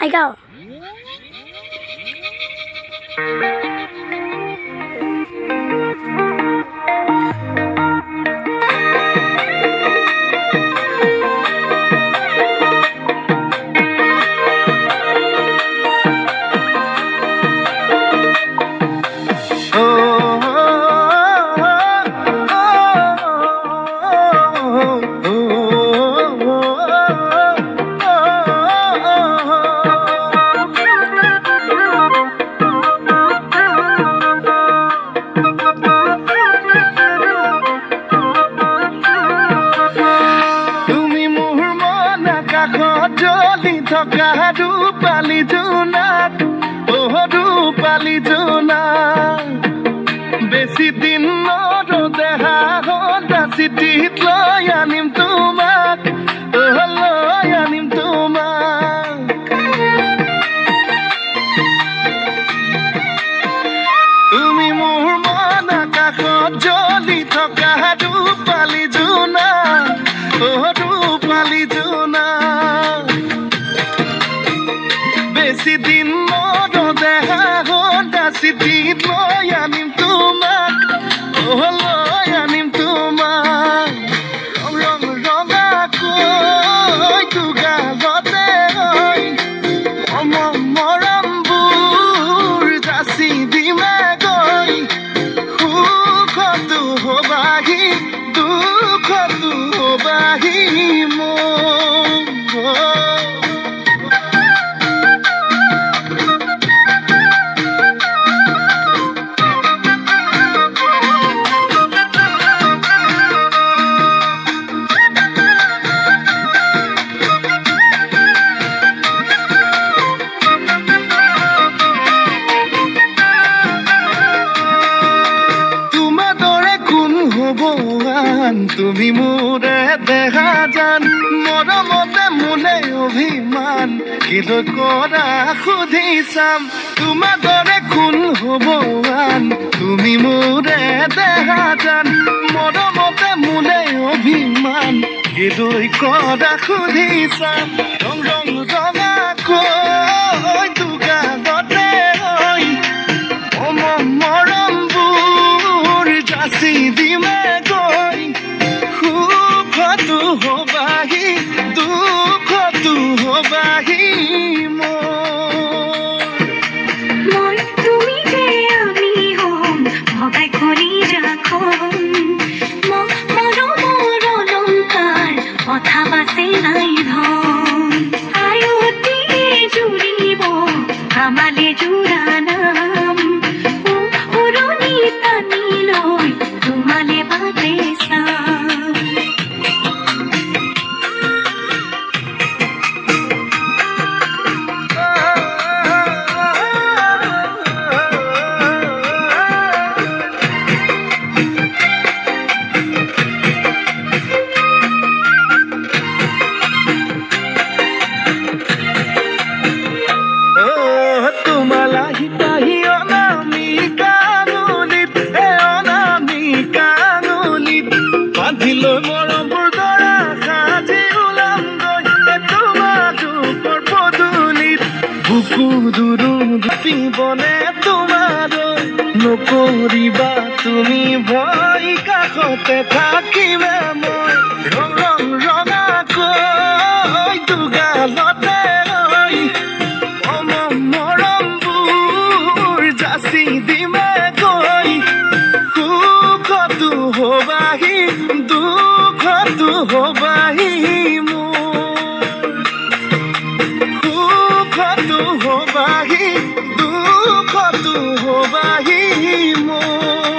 I go. Rupali Juna, oh Rupali Juna, besi din no deha honda city loyanim tumak, oh loyanim tumak. Tumi mur mona kakhot joli thoka Rupali Juna, oh Rupali Juna. Besi din no deha honda city loyanim tumak, oh loyanim tumak. Rong rong aku tuga lote hoy, morambur jasi di megoy. Khatu hobahi, dukhatu hobahi mo. তুমি মোরে দেখা যান মৰমতে মোলে অভিমান kilo কৰা খুধি চাম তোমাৰ দৰে কোন হ'ব আন তুমি মোৰে দেখা যান মৰমতে মোলে অভিমান কিলো কৰা খুধি চাম ৰং ৰং ৰঙাকৈ তুগা গতে হৈ মৰমবোৰ যাচি দিমে গৈ দুখতো হবাহি দুখতো হবাহি মই তুমি যে আমি হম ভগাই কৰি ৰাখম মৰমৰ অলংকাৰ কথা বাছে নাই ধন আয়তি জুৰিব আমালে জোৰা নাম উৰণি টানি লৈ তোমালে বাটে চাম বনে তোমাৰ নকৰিবা তুমি ভয় কাষতে থাকিবা মই ৰং ৰং ৰঙাকৈ দুগালতে হৈ মৰমবোৰ যাচি দিমে গৈ সুখতো হবাহি দুখতো হবাহি হবাহি দুখতো হবাহি মোৰ